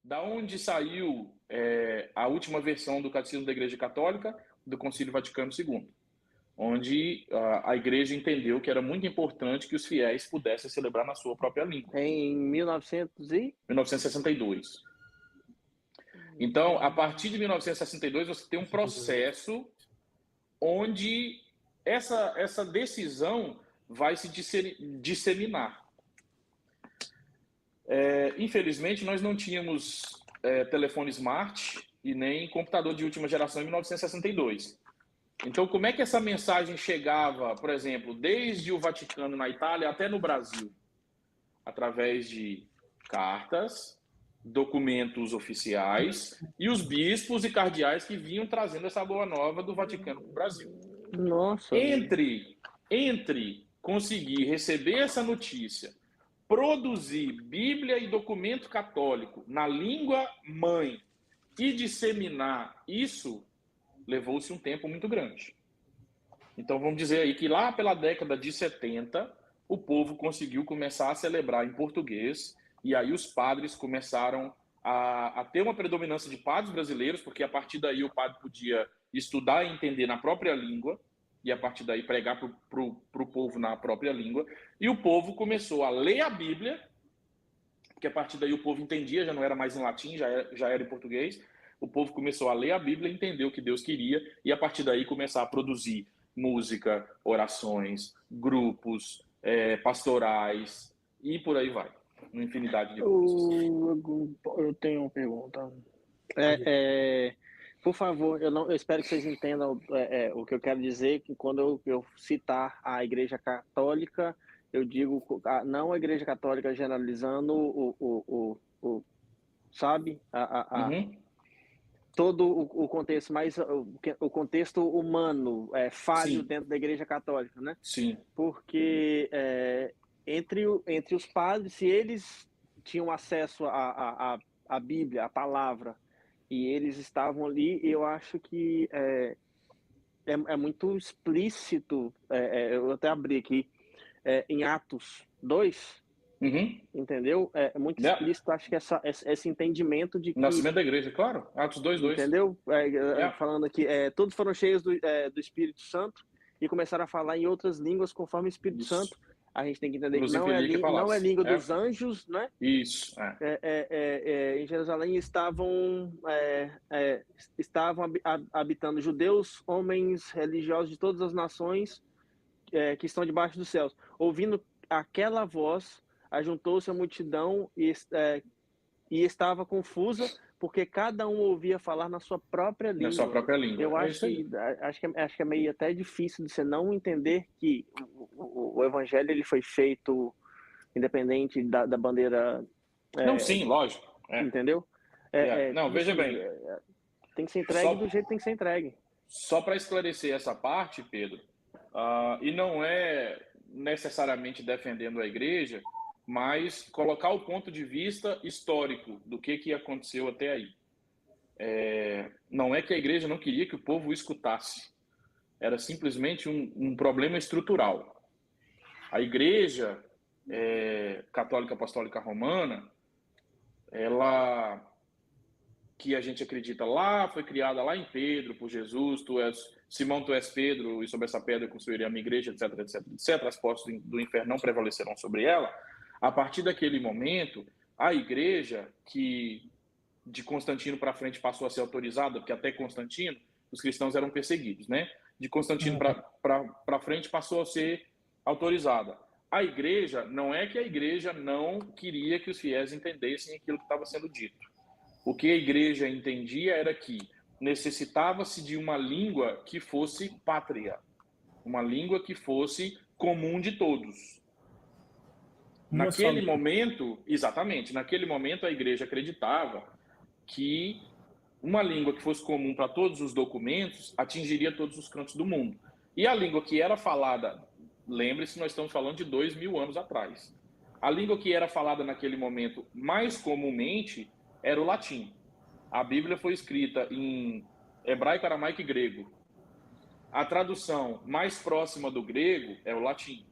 Da onde saiu a última versão do Catecismo da Igreja Católica, do Concílio Vaticano II, onde a Igreja entendeu que era muito importante que os fiéis pudessem celebrar na sua própria língua. Em 1962. Então, a partir de 1962, você tem um processo onde essa decisão vai se disseminar. Infelizmente, nós não tínhamos telefone smart e nem computador de última geração em 1962. Então, como é que essa mensagem chegava, por exemplo, desde o Vaticano na Itália até no Brasil? Através de cartas, documentos oficiais e os bispos e cardeais que vinham trazendo essa boa nova do Vaticano para o Brasil. Nossa. Entre conseguir receber essa notícia, produzir Bíblia e documento católico na língua mãe e disseminar isso, levou-se um tempo muito grande. Então vamos dizer aí que lá pela década de 70, o povo conseguiu começar a celebrar em português, e aí os padres começaram a ter uma predominância de padres brasileiros, porque a partir daí o padre podia estudar e entender na própria língua, e a partir daí pregar para o povo na própria língua, e o povo começou a ler a Bíblia, porque a partir daí o povo entendia, já não era mais em latim, já era em português. O povo começou a ler a Bíblia, entender o que Deus queria, e a partir daí começar a produzir música, orações, grupos, pastorais, e por aí vai. Uma infinidade de coisas. Eu tenho uma pergunta. Por favor, eu espero que vocês entendam o que eu quero dizer, que quando eu citar a Igreja Católica, eu digo não a Igreja Católica generalizando sabe? Todo o contexto, mais o contexto humano falho Sim. dentro da Igreja Católica, né? Sim. Porque entre os padres, se eles tinham acesso à Bíblia, à palavra, e eles estavam ali, eu acho que é muito explícito, eu até abri aqui, em Atos 2, entendeu? É muito explícito, acho que esse entendimento de que... Nascimento da igreja, claro. Atos 2:2. Entendeu? Falando aqui, todos foram cheios do Espírito Santo e começaram a falar em outras línguas conforme o Espírito Santo. A gente tem que entender que não é língua dos anjos, né? Isso. Em Jerusalém estavam habitando judeus, homens religiosos de todas as nações que estão debaixo dos céus. Ouvindo aquela voz, ajuntou-se a multidão e estava confusa, porque cada um ouvia falar na sua própria língua. Na sua própria língua. Eu acho que é meio até difícil de você não entender que o evangelho ele foi feito independente da bandeira. Não, sim, lógico. Entendeu? Não, veja assim, bem. Tem que ser entregue do jeito que tem que ser entregue. Só para esclarecer essa parte, Pedro, e não é necessariamente defendendo a igreja, mas colocar o ponto de vista histórico do que aconteceu até aí. Não é que a igreja não queria que o povo escutasse, era simplesmente um problema estrutural. A igreja católica apostólica romana, ela, que a gente acredita lá, foi criada lá em Pedro, por Jesus, Simão, tu és Pedro, e sobre essa pedra construirei a minha igreja, etc, etc, etc, as portas do inferno não prevalecerão sobre ela. A partir daquele momento, a igreja, que de Constantino para frente passou a ser autorizada, porque até Constantino os cristãos eram perseguidos, né? De Constantino para frente passou a ser autorizada. A igreja, não é que a igreja não queria que os fiéis entendessem aquilo que estava sendo dito. O que a igreja entendia era que necessitava-se de uma língua que fosse pátria, uma língua que fosse comum de todos. Naquele momento, exatamente, naquele momento a igreja acreditava que uma língua que fosse comum para todos os documentos atingiria todos os cantos do mundo. E a língua que era falada, lembre-se, nós estamos falando de 2000 anos atrás. A língua que era falada naquele momento mais comumente era o latim. A Bíblia foi escrita em hebraico, aramaico e grego. A tradução mais próxima do grego é o latim.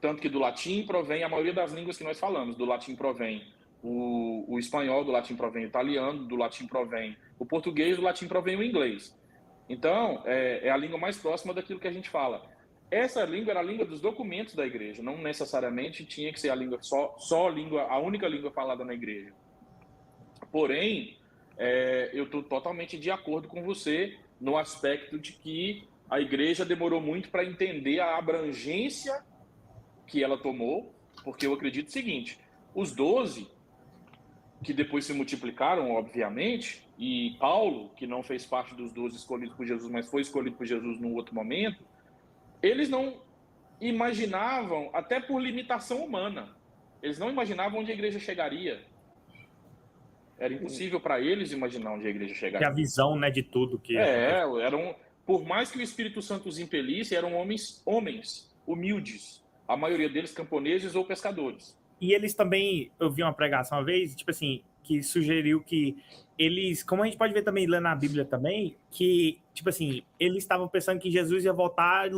Tanto que do latim provém a maioria das línguas que nós falamos. Do latim provém O espanhol do latim provém o italiano, do latim provém o português, do latim provém o inglês. Então, é a língua mais próxima daquilo que a gente fala. Essa língua era a língua dos documentos da igreja, não necessariamente tinha que ser a língua a única língua falada na igreja. Porém, eu estou totalmente de acordo com você no aspecto de que a igreja demorou muito para entender a abrangência que ela tomou, porque eu acredito o seguinte: os 12, que depois se multiplicaram, obviamente, e Paulo, que não fez parte dos 12 escolhidos por Jesus, mas foi escolhido por Jesus num outro momento, eles não imaginavam, até por limitação humana, eles não imaginavam onde a igreja chegaria. Era impossível para eles imaginar onde a igreja E chegaria. a visão, né, de tudo que aconteceu. Por mais que o Espírito Santo os impelisse, eram homens humildes, a maioria deles camponeses ou pescadores. E eles também, eu vi uma pregação uma vez, tipo assim, que sugeriu que eles, como a gente pode ver também lendo na Bíblia também, que, tipo assim, eles estavam pensando que Jesus ia voltar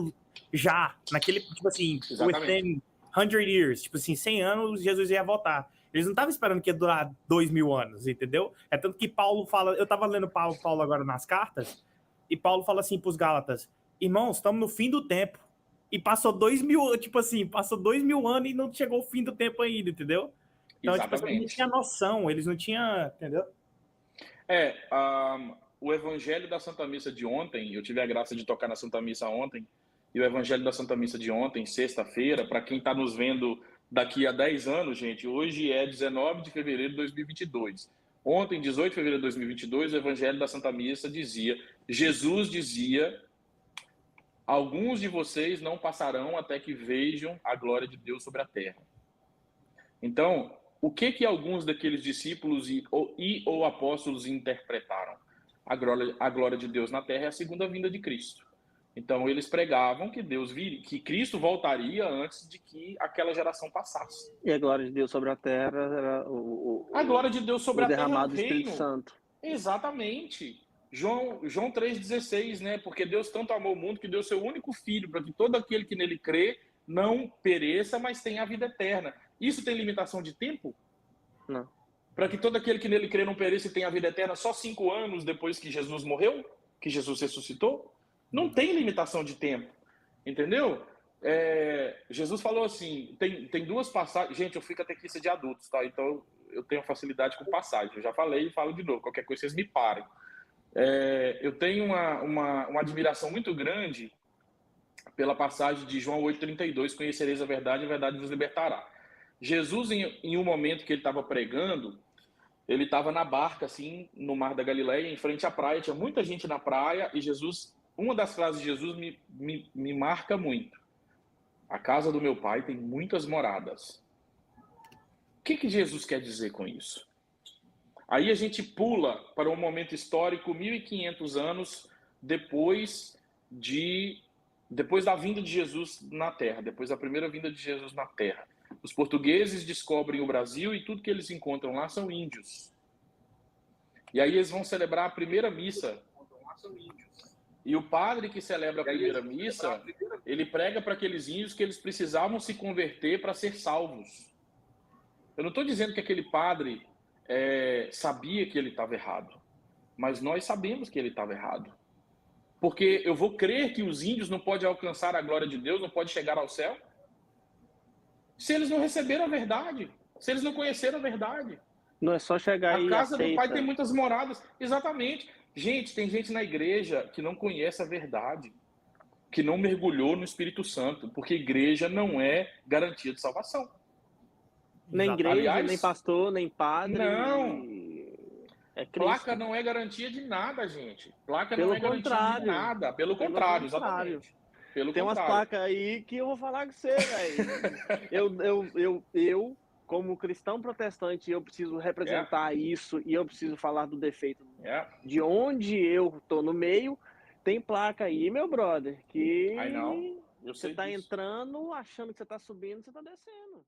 já, naquele, tipo assim, within 100 years, tipo assim, 100 anos Jesus ia voltar. Eles não estavam esperando que ia durar 2000 anos, entendeu? É tanto que Paulo fala, eu tava lendo Paulo agora nas cartas, e Paulo fala assim pros Gálatas: irmãos, estamos no fim do tempo. E passou 2000, tipo assim, passou 2000 anos e não chegou o fim do tempo ainda, entendeu? Então, tipo assim, eles não tinham noção, eles não tinham, entendeu? O Evangelho da Santa Missa de ontem, eu tive a graça de tocar na Santa Missa ontem, e o Evangelho da Santa Missa de ontem, sexta-feira, para quem está nos vendo daqui a 10 anos, gente, hoje é 19 de fevereiro de 2022. Ontem, 18 de fevereiro de 2022, o Evangelho da Santa Missa dizia, Jesus dizia: alguns de vocês não passarão até que vejam a glória de Deus sobre a terra. Então, o que alguns daqueles discípulos ou apóstolos interpretaram? A glória de Deus na terra é a segunda vinda de Cristo. Então, eles pregavam que Cristo voltaria antes de que aquela geração passasse. E a glória de Deus sobre a terra era a glória de Deus sobre a terra é o derramado do Espírito Santo. Exatamente. João 3,16, né? Porque Deus tanto amou o mundo que deu seu único filho, para que todo aquele que nele crê não pereça, mas tenha a vida eterna. Isso tem limitação de tempo? Não. Para que todo aquele que nele crê não pereça e tenha a vida eterna só 5 anos depois que Jesus morreu? Que Jesus ressuscitou? Não tem limitação de tempo. Entendeu? Jesus falou assim, tem duas passagens. Gente, eu fui catequista de adultos, tá? Então eu tenho facilidade com passagem. Eu já falei e falo de novo. Qualquer coisa vocês me parem. Eu tenho uma admiração muito grande pela passagem de João 8,32, conhecereis a verdade vos libertará. Jesus, em um momento que ele estava pregando, ele estava na barca, assim, no Mar da Galileia, em frente à praia, tinha muita gente na praia, e Jesus, uma das frases de Jesus me marca muito. A casa do meu pai tem muitas moradas. O que Jesus quer dizer com isso? Aí a gente pula para um momento histórico 1500 anos depois da vinda de Jesus na Terra, depois da primeira vinda de Jesus na Terra. Os portugueses descobrem o Brasil e tudo que eles encontram lá são índios. E aí eles vão celebrar a primeira missa. E o padre que celebra a primeira missa, ele prega para aqueles índios que eles precisavam se converter para ser salvos. Eu não estou dizendo que aquele padre sabia que ele estava errado, mas nós sabemos que ele estava errado. Porque eu vou crer que os índios não podem alcançar a glória de Deus, não podem chegar ao céu, se eles não receberam a verdade, se eles não conheceram a verdade. Não é só chegar aí e aceita. A casa do Pai tem né? muitas moradas. Exatamente. Gente, tem gente na igreja que não conhece a verdade, que não mergulhou no Espírito Santo, porque igreja não é garantia de salvação. Nem igreja, aliás, nem pastor, nem padre. Não. Placa não é garantia de nada, gente. Placa não é garantia de nada. Pelo contrário, exatamente. Tem umas placas aí que eu vou falar com você, velho. eu, como cristão protestante, eu preciso representar isso e eu preciso falar do defeito de onde eu tô no meio. Tem placa aí, meu brother, que você tá entrando achando que você tá subindo, você tá descendo.